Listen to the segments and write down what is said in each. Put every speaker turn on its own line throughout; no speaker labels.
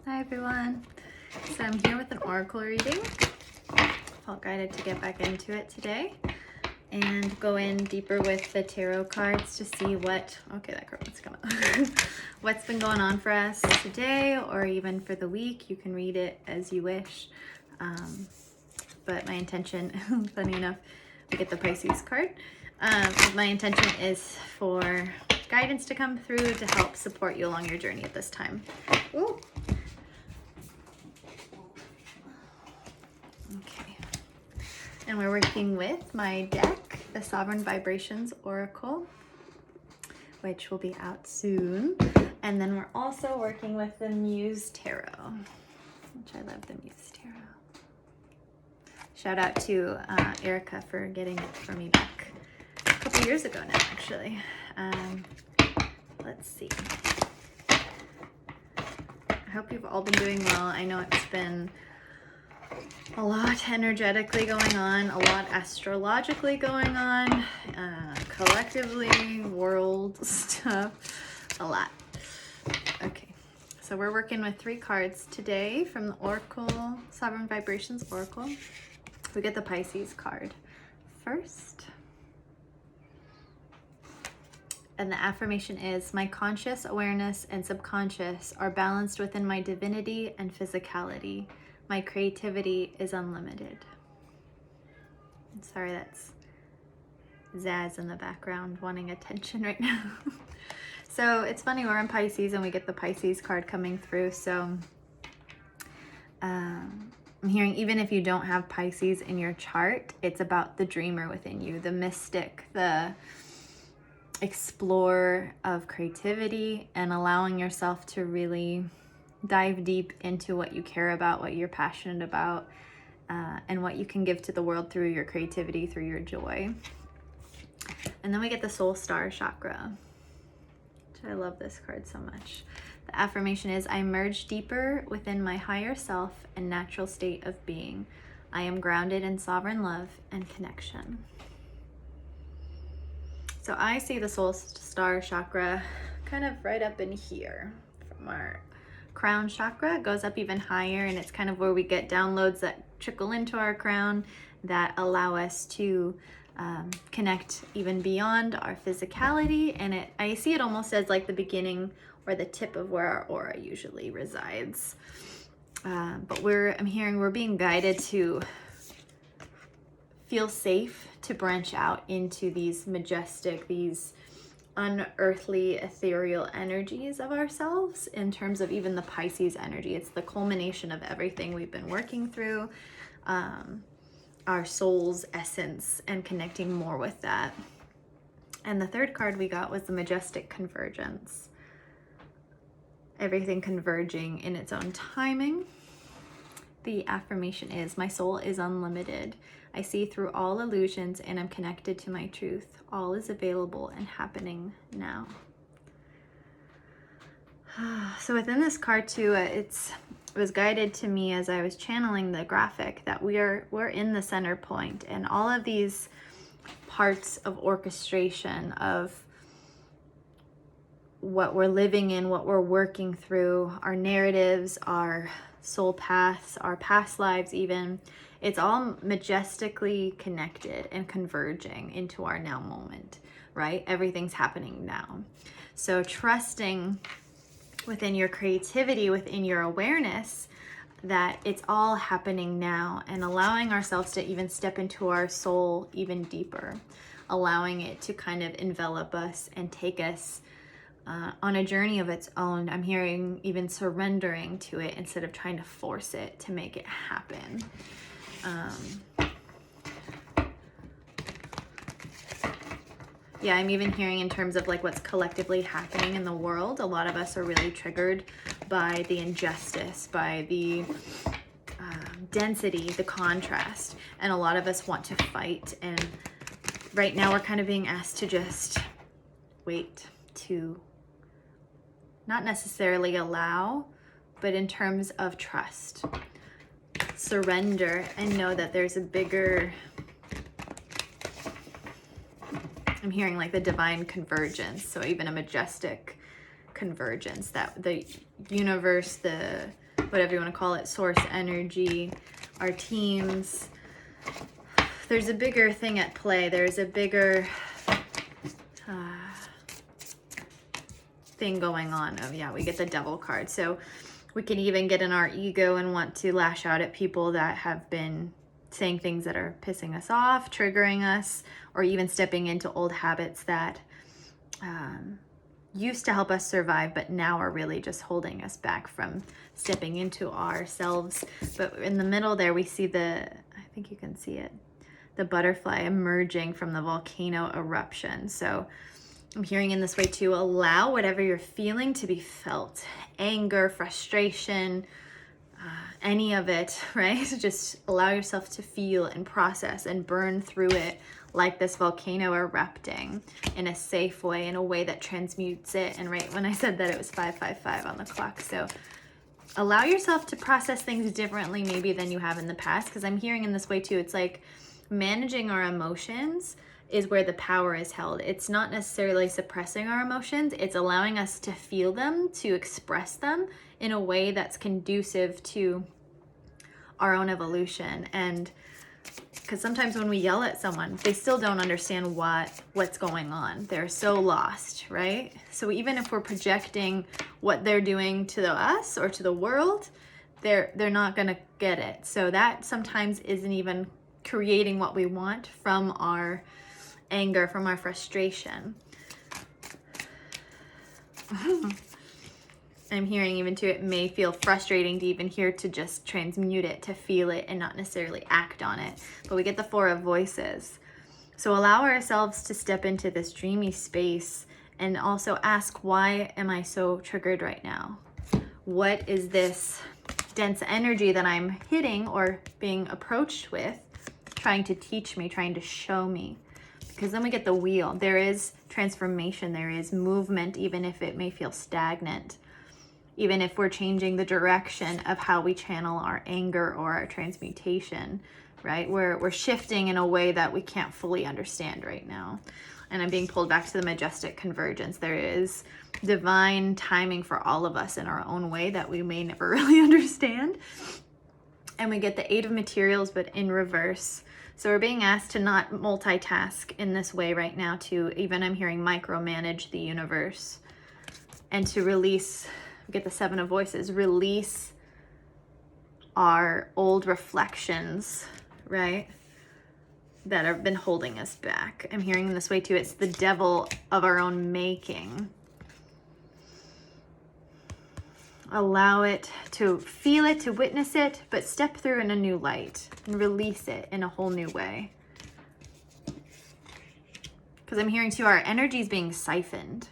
Hi everyone. So I'm here with an oracle reading. Felt guided to get back into it today and go in deeper with the tarot cards to see what, okay, that card wants to come up. What's been going on for us today or even for the week. You can read it as you wish. But my intention, funny enough, we get the Pisces card. My intention is for guidance to come through to help support you along your journey at this time. Ooh. Okay. And we're working with my deck, the Sovereign Vibrations Oracle, which will be out soon. And then we're also working with the Muse Tarot, which I love the Muse Tarot. Shout out to Erica for getting it for me back a couple years ago now, actually. Let's see. I hope you've all been doing well. I know it's been a lot energetically going on, a lot astrologically going on, collectively, world stuff, a lot. Okay, so we're working with 3 cards today from the Oracle, Sovereign Vibrations Oracle. We get the Pisces card first. And the affirmation is, my conscious awareness and subconscious are balanced within my divinity and physicality. My creativity is unlimited. Sorry, that's Zaz in the background wanting attention right now. So it's funny, we're in Pisces and we get the Pisces card coming through. So I'm hearing, even if you don't have Pisces in your chart, it's about the dreamer within you, the mystic, the explorer of creativity, and allowing yourself to really dive deep into what you care about, what you're passionate about, and what you can give to the world through your creativity, through your joy. And then we get the Soul Star Chakra, which I love this card so much. The affirmation is, I merge deeper within my higher self and natural state of being. I am grounded in sovereign love and connection. So I see the Soul Star Chakra kind of right up in here from our crown chakra. It goes up even higher, and it's kind of where we get downloads that trickle into our crown that allow us to connect even beyond our physicality. And I see it almost as like the beginning or the tip of where our aura usually resides. But I'm hearing we're being guided to feel safe to branch out into these majestic, these unearthly, ethereal energies of ourselves. In terms of even the Pisces energy, it's the culmination of everything we've been working through, our soul's essence, and connecting more with that. And the third card we got was the Majestic Convergence. Everything converging in its own timing. The affirmation is, my soul is unlimited. I see through all illusions and am connected to my truth. All is available and happening now. So within this card too, it was guided to me as I was channeling the graphic that we're in the center point, and all of these parts of orchestration of what we're living in, what we're working through, our narratives, our soul paths, our past lives even, it's all majestically connected and converging into our now moment, right? Everything's happening now. So trusting within your creativity, within your awareness, that it's all happening now, and allowing ourselves to even step into our soul even deeper, allowing it to kind of envelop us and take us on a journey of its own. I'm hearing even surrendering to it instead of trying to force it to make it happen. Yeah, I'm even hearing in terms of like what's collectively happening in the world. A lot of us are really triggered by the injustice, by the density, the contrast, and a lot of us want to fight. And right now we're kind of being asked to just wait, to not necessarily allow, but in terms of trust, surrender, and know that there's a bigger, I'm hearing like the divine convergence. So even a majestic convergence, that the universe, the whatever you want to call it, source energy, our teams. There's a bigger thing at play. There's a bigger thing going on. Oh yeah, we get the Devil card. So we can even get in our ego and want to lash out at people that have been saying things that are pissing us off, triggering us, or even stepping into old habits that used to help us survive, but now are really just holding us back from stepping into ourselves. But in the middle there, we see I think you can see it, the butterfly emerging from the volcano eruption. So I'm hearing in this way to allow whatever you're feeling to be felt. Anger, frustration, any of it, right? Just allow yourself to feel and process and burn through it like this volcano erupting in a safe way, in a way that transmutes it. And right when I said that, it was 555 on the clock. So allow yourself to process things differently maybe than you have in the past, because I'm hearing in this way too, it's like managing our emotions is where the power is held. It's not necessarily suppressing our emotions, it's allowing us to feel them, to express them in a way that's conducive to our own evolution. And because sometimes when we yell at someone, they still don't understand what's going on. They're so lost, right? So even if we're projecting what they're doing to us or to the world, they're not gonna get it. So that sometimes isn't even creating what we want from our anger, from our frustration. I'm hearing even too, it may feel frustrating to even hear, to just transmute it, to feel it and not necessarily act on it. But we get the Four of Voices. So allow ourselves to step into this dreamy space and also ask, why am I so triggered right now? What is this dense energy that I'm hitting or being approached with trying to teach me, trying to show me? Because then we get the wheel. There is transformation, there is movement, even if it may feel stagnant. Even if we're changing the direction of how we channel our anger or our transmutation, right? We're shifting in a way that we can't fully understand right now. And I'm being pulled back to the majestic convergence. There is divine timing for all of us in our own way that we may never really understand. And we get the Eight of Materials, but in reverse. So we're being asked to not multitask in this way right now, to even, I'm hearing, micromanage the universe, and to release. We get the Seven of Voices, release our old reflections, right? That have been holding us back. I'm hearing this way too. It's the devil of our own making. Allow it to feel it, to witness it, but step through in a new light and release it in a whole new way. Because I'm hearing too, our energy is being siphoned.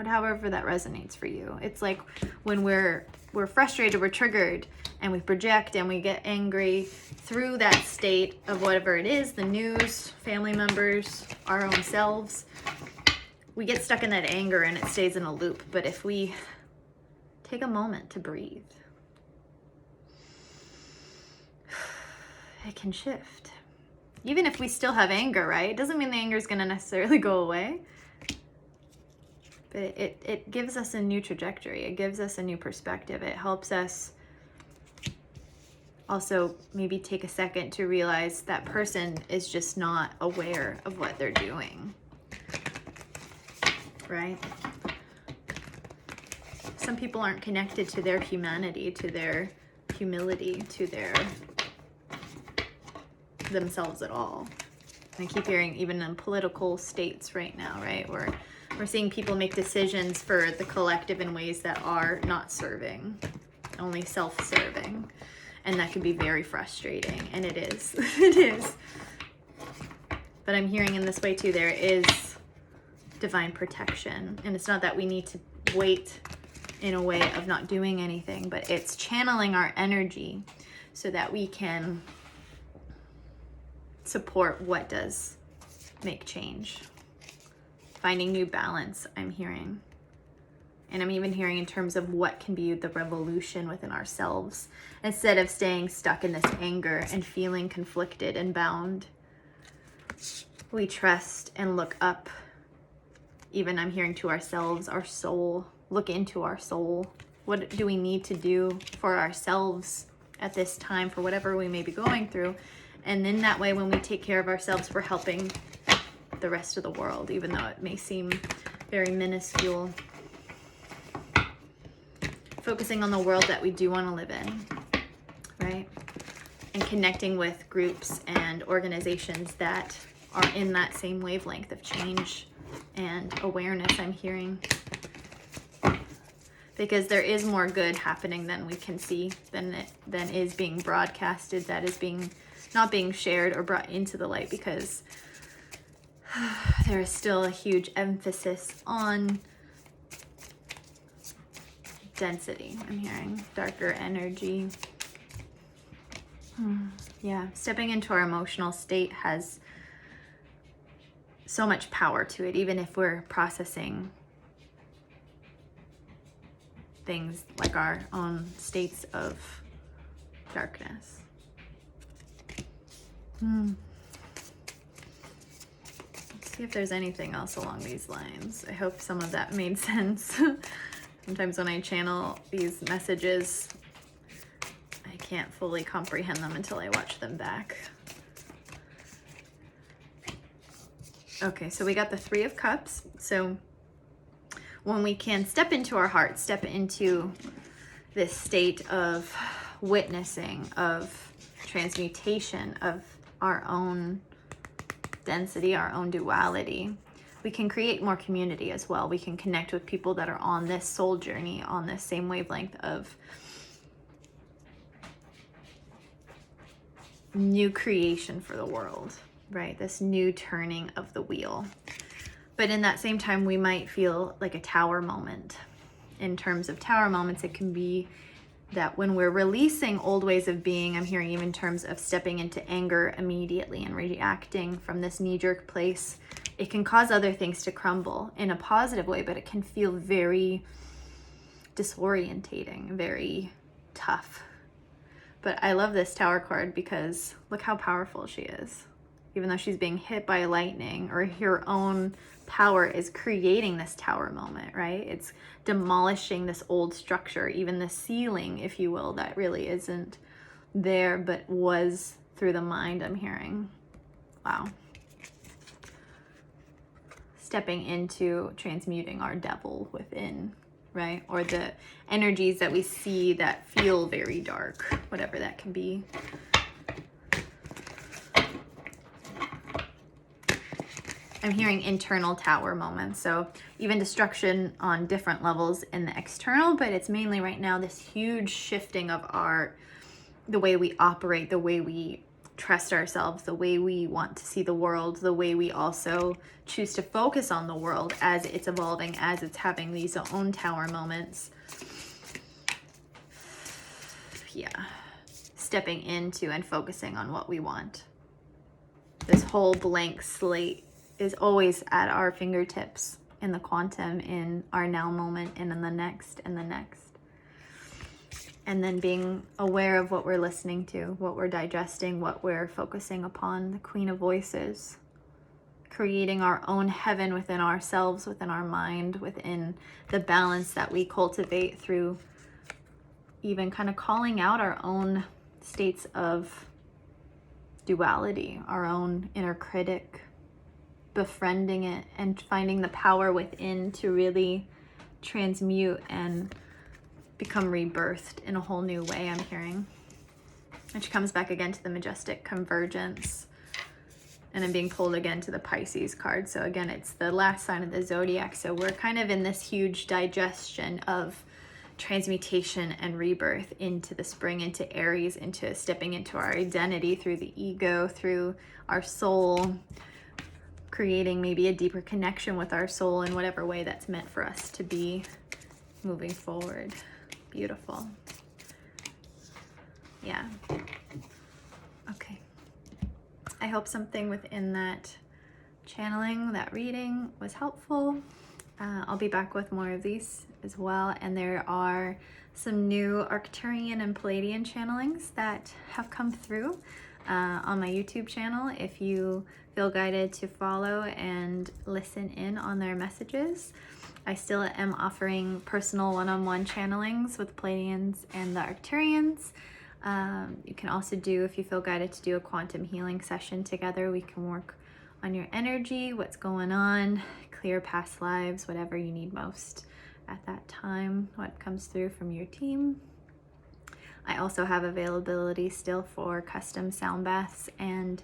However that resonates for you. It's like when we're frustrated, we're triggered, and we project and we get angry through that state of whatever it is, the news, family members, our own selves. We get stuck in that anger and it stays in a loop. But if we take a moment to breathe, it can shift. Even if we still have anger, right? It doesn't mean the anger is going to necessarily go away. But it gives us a new trajectory. It gives us a new perspective. It helps us also maybe take a second to realize that person is just not aware of what they're doing, right? Some people aren't connected to their humanity, to their humility, to their themselves at all. And I keep hearing, even in political states right now, right? We're seeing people make decisions for the collective in ways that are not serving, only self-serving. And that can be very frustrating. And it is. It is. But I'm hearing in this way too, there is divine protection. And it's not that we need to wait in a way of not doing anything, but it's channeling our energy so that we can support what does make change. Finding new balance, I'm hearing. And I'm even hearing in terms of what can be the revolution within ourselves, instead of staying stuck in this anger and feeling conflicted and bound. We trust and look up. Even I'm hearing to ourselves, our soul, look into our soul What do we need to do for ourselves at this time, for whatever we may be going through? And in that way, when we take care of ourselves, we're helping the rest of the world, even though it may seem very minuscule. Focusing on the world that we do want to live in, right? And connecting with groups and organizations that are in that same wavelength of change and awareness, I'm hearing. Because there is more good happening than we can see, than is being broadcasted, that is not being shared or brought into the light, because there is still a huge emphasis on density. I'm hearing darker energy. Yeah, stepping into our emotional state has so much power to it, even if we're processing things like our own states of darkness. Let's see if there's anything else along these lines. I hope some of that made sense. Sometimes when I channel these messages, I can't fully comprehend them until I watch them back. Okay, so we got the Three of Cups. So when we can step into our heart, step into this state of witnessing, of transmutation, of our own density, our own duality, we can create more community as well. We can connect with people that are on this soul journey, on this same wavelength of new creation for the world, right? This new turning of the wheel. But in that same time, we might feel like a tower moment. In terms of tower moments, it can be that when we're releasing old ways of being, I'm hearing even in terms of stepping into anger immediately and reacting from this knee-jerk place, it can cause other things to crumble in a positive way, but it can feel very disorientating, very tough. But I love this Tower card because look how powerful she is. Even though she's being hit by lightning, or her own power is creating this tower moment, right? It's demolishing this old structure, even the ceiling, if you will, that really isn't there, but was through the mind, I'm hearing. Wow. Stepping into transmuting our devil within, right? Or the energies that we see that feel very dark, whatever that can be. I'm hearing internal tower moments. So even destruction on different levels in the external, but it's mainly right now this huge shifting of the way we operate, the way we trust ourselves, the way we want to see the world, the way we also choose to focus on the world as it's evolving, as it's having these own tower moments. Yeah. Stepping into and focusing on what we want. This whole blank slate is always at our fingertips in the quantum, in our now moment, and in the next and the next. And then being aware of what we're listening to, what we're digesting, what we're focusing upon, the Queen of Voices. Creating our own heaven within ourselves, within our mind, within the balance that we cultivate through even kind of calling out our own states of duality, our own inner critic, befriending it and finding the power within to really transmute and become rebirthed in a whole new way, I'm hearing. Which comes back again to the majestic convergence. And then being pulled again to the Pisces card. So again, it's the last sign of the zodiac. So we're kind of in this huge digestion of transmutation and rebirth into the spring, into Aries, into stepping into our identity through the ego, through our soul, creating maybe a deeper connection with our soul in whatever way that's meant for us to be moving forward. Beautiful. Yeah. Okay. I hope something within that channeling, that reading was helpful. I'll be back with more of these as well. And there are some new Arcturian and Palladian channelings that have come through. on my YouTube channel if you feel guided to follow and listen in on their messages. I still am offering personal one-on-one channelings with Pleiadians and the Arcturians. You can also do, if you feel guided to do a quantum healing session together, we can work on your energy, what's going on, clear past lives, whatever you need most at that time, what comes through from your team. I also have availability still for custom sound baths and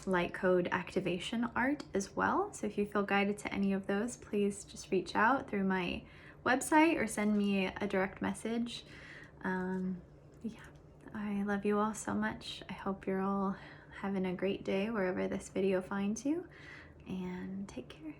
light code activation art as well. So if you feel guided to any of those, please just reach out through my website or send me a direct message. Yeah, I love you all so much. I hope you're all having a great day wherever this video finds you, and take care.